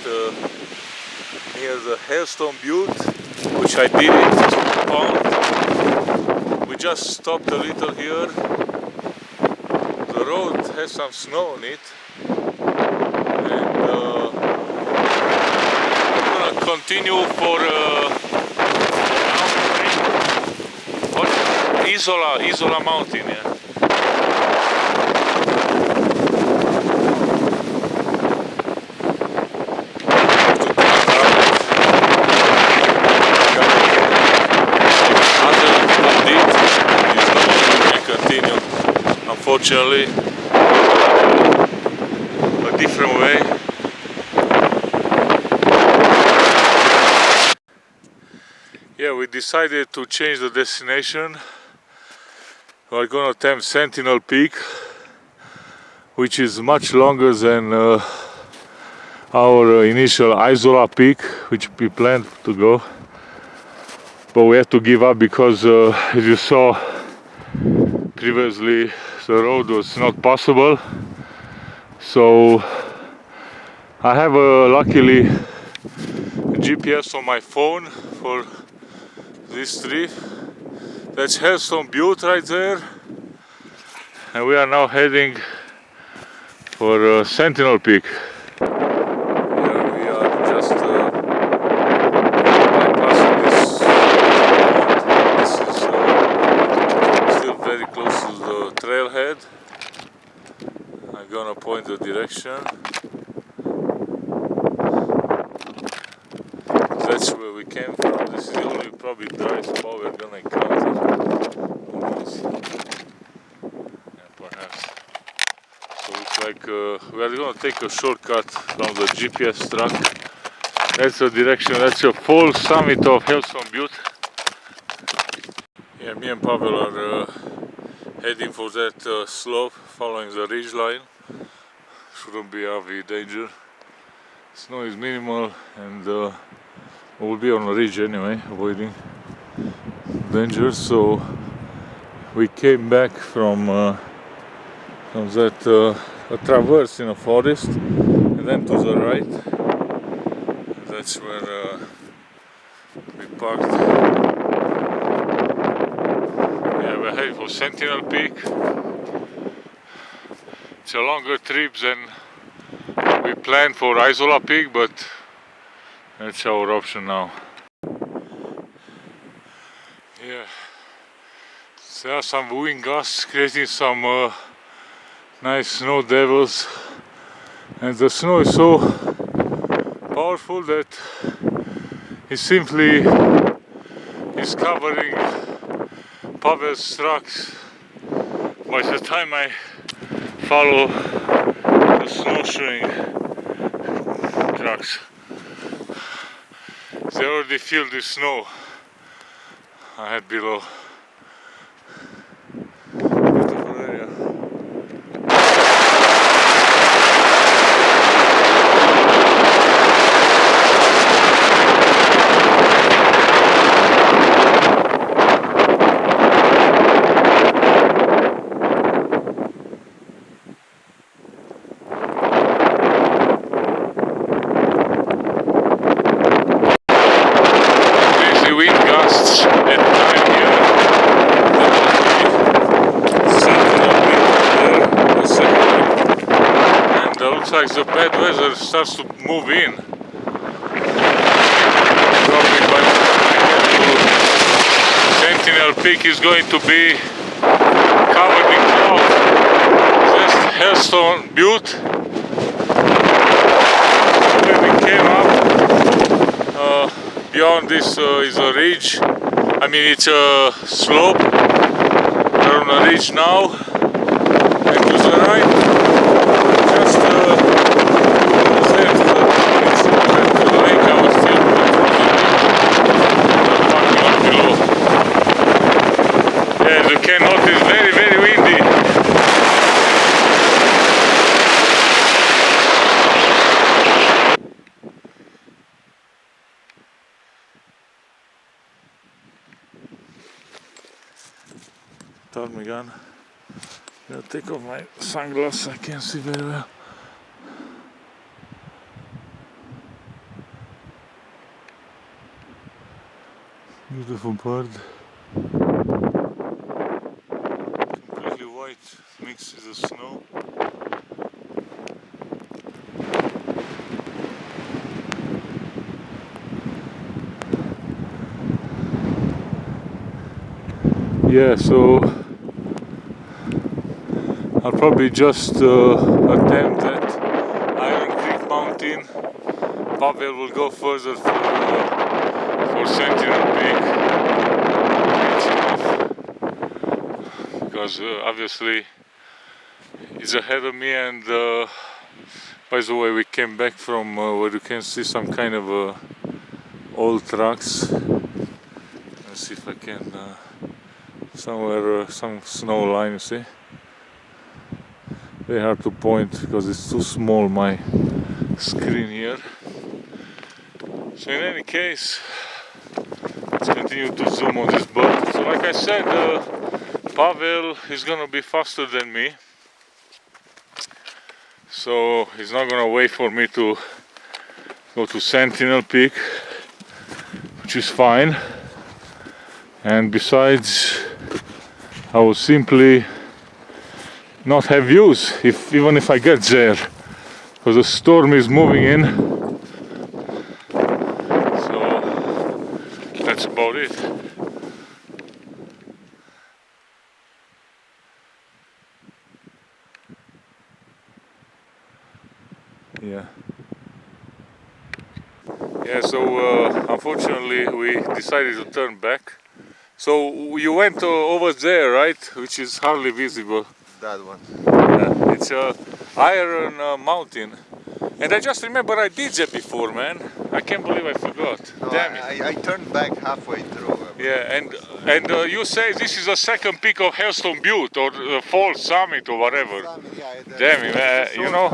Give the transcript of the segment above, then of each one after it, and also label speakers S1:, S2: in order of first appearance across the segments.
S1: near the Hailstone Butte, which I did it, found. We just stopped a little here. The road has some snow on it, and I'm gonna continue for Isola Mountain. Yeah. Unfortunately, a different way. Yeah, we decided to change the destination. We're gonna attempt Sentinel Peak, which is much longer than our initial Isola Peak, which we planned to go. But we had to give up because, as you saw previously, the road was not passable. So I have luckily a GPS on my phone for this trip. That's Hailstone Butte right there, and we are now heading for Sentinel Peak. Here we are just bypassing this. This is still very close to the trailhead. I'm gonna point the direction. That's where we came from. This is the only probably dry spot we're gonna encounter. Yeah, perhaps. So it's like we are gonna take a shortcut from the GPS track. That's the direction. That's the full summit of Hailstone Butte. Yeah, me and Pawel are heading for that slope, following the ridge line. Shouldn't be heavy danger. Snow is minimal, and we'll be on a ridge anyway, avoiding danger. So we came back from that a traverse in a forest, and then to the right. That's where we parked. Yeah, we're heading for Sentinel Peak. It's a longer trip than we planned for Isola Peak, but that's our option now. Yeah, there are some wind gusts creating some nice snow devils, and the snow is so powerful that it simply is covering Pawel's tracks. By the time I follow the snowshoeing tracks, they already filled with snow I had below. Beautiful area. Looks like the bad weather starts to move in. Probably by the time I get to Sentinel Peak is going to be covered in cloud. That's Hailstone Butte. When we came up, beyond this is a ridge. I mean, it's a slope. We're on a ridge now, and to the right, just the lake I was still parking up below. Yeah, as you can notice, very, very windy. Turn me gun. I'll take off my sunglasses, I can't see very well. Beautiful bird. Completely white, mixed with the snow. Yeah, so I'll probably just attempt at Iron Creek Mountain. Pawel will go further for Sentinel Peak. It's enough because obviously it's ahead of me, and by the way, we came back from where you can see some kind of old tracks. Let's see if I can somewhere some snow line, you see. Very hard to point because it's too small, my screen here. So in any case, let's continue to zoom on this bird. So like I said, Pawel is gonna be faster than me, so he's not gonna wait for me to go to Sentinel Peak, which is fine. And besides, I will simply not have views even if I get there, because the storm is moving in. So that's about it. Yeah, so unfortunately we decided to turn back. So you went over there, right? Which is hardly visible.
S2: That one.
S1: Yeah, it's a iron mountain. And I just remember I did that before, man. I can't believe I forgot.
S2: No,
S1: Damn it.
S2: I turned back halfway through.
S1: Yeah, and you say this is the second peak of Hailstone Butte, or the fall summit, or whatever. Damn it, man. You know?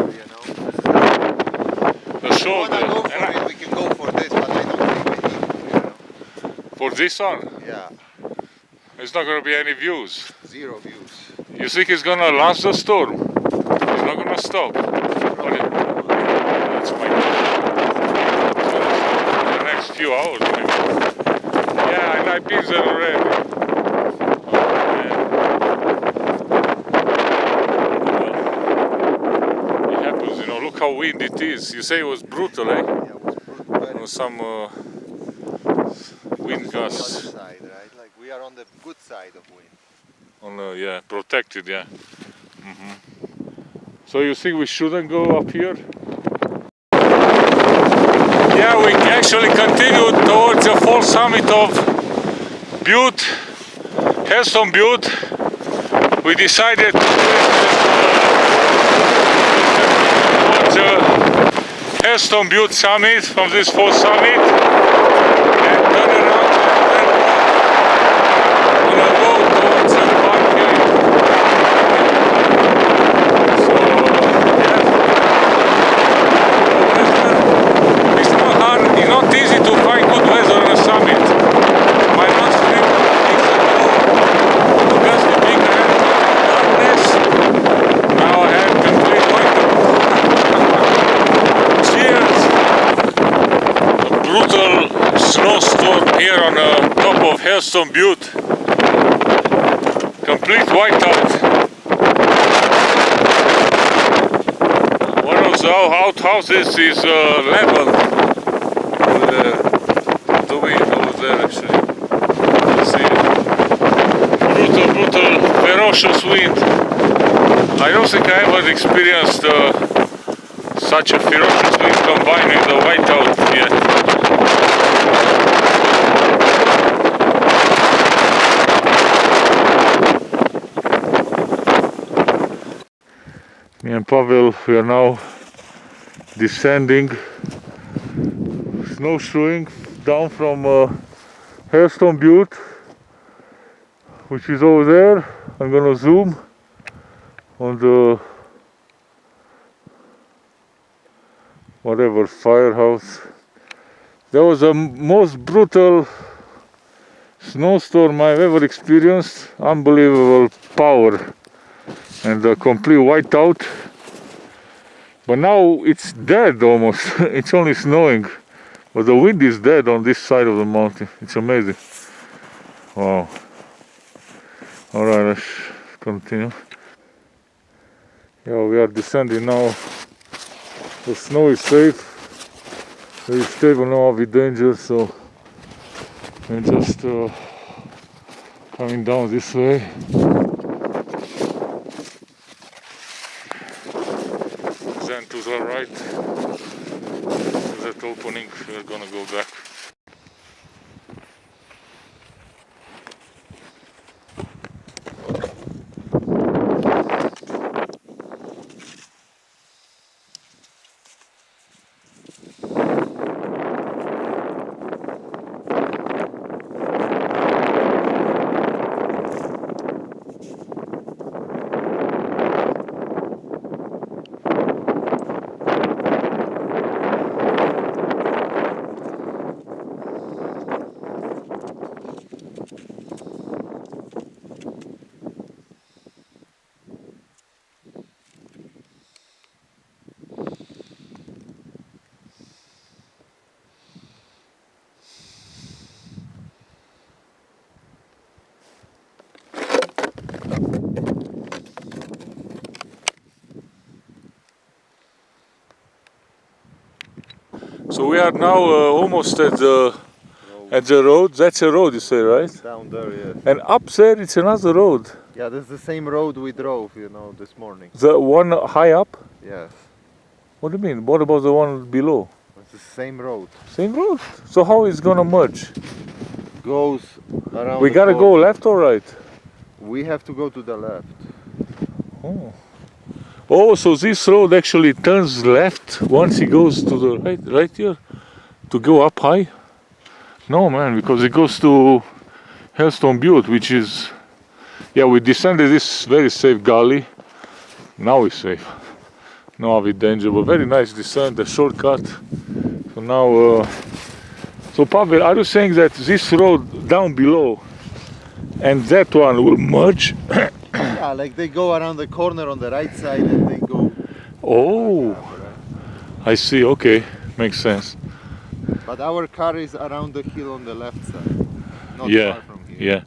S1: The shoulder.
S2: If you wanna go for it, we can go for this, but I don't think we need to,
S1: For this one?
S2: Yeah.
S1: There's not going to be any views.
S2: 0 views.
S1: You think it's going to last the storm? It's not going to stop. That's my the next few hours, maybe. Yeah, and I've been there already. It happens, you know. Look how windy it is. You say it was brutal, eh?
S2: Yeah, it was brutal.
S1: There was some wind gusts.
S2: Side, right? Like we are on the good side of wind.
S1: Yeah, protected, yeah. So you think we shouldn't go up here? Yeah, we actually continued towards the fall summit of Butte, Hailstone Butte. We decided to towards the Hailstone Butte summit from this fall summit and turn around and then go towards the park here. So yeah, it's not hard, it's not easy to find good weather on a summit. My last trip was the big darkness. Now I have complete whiteout. Cheers! A brutal snowstorm here on the top of Hailstone Butte. Complete whiteout. One of the outhouses is level with the wind over there, actually. See it. Brutal, ferocious wind. I don't think I ever experienced such a ferocious wind combined with the whiteout yet. Me and Pawel, we are now descending, snowshoeing down from Hailstone Butte, which is over there. I'm gonna zoom on the whatever firehouse. That was the most brutal snowstorm I've ever experienced. Unbelievable power and a complete whiteout. But now it's dead almost. It's only snowing, but the wind is dead on this side of the mountain. It's amazing. Wow. Alright, let's continue. Yeah, we are descending now. The snow is safe, very stable, no heavy danger, so we're just coming down this way. Then to the right, to that opening, we're gonna go back. So we are now almost at the road. That's a road, you say, right?
S2: Down there, yes.
S1: And up there it's another road.
S2: Yeah, that's the same road we drove, you know, this morning.
S1: The one high up?
S2: Yes.
S1: What do you mean? What about the one below?
S2: It's the same road.
S1: Same road? So how is gonna merge?
S2: Goes around.
S1: We gotta go left or right?
S2: We have to go to the left.
S1: Oh. Oh, so this road actually turns left once it goes to the right here? To go up high? No, man, because it goes to Hailstone Butte, which is... Yeah, we descended this very safe gully. Now we're safe. No heavy danger, but very nice descent, a shortcut. So now... So Pawel, are you saying that this road down below and that one will merge?
S2: Yeah, like they go around the corner on the right side and they go...
S1: Oh, I see, okay, makes sense.
S2: But our car is around the hill on the left side, not
S1: Yeah,
S2: far from here.
S1: yeah.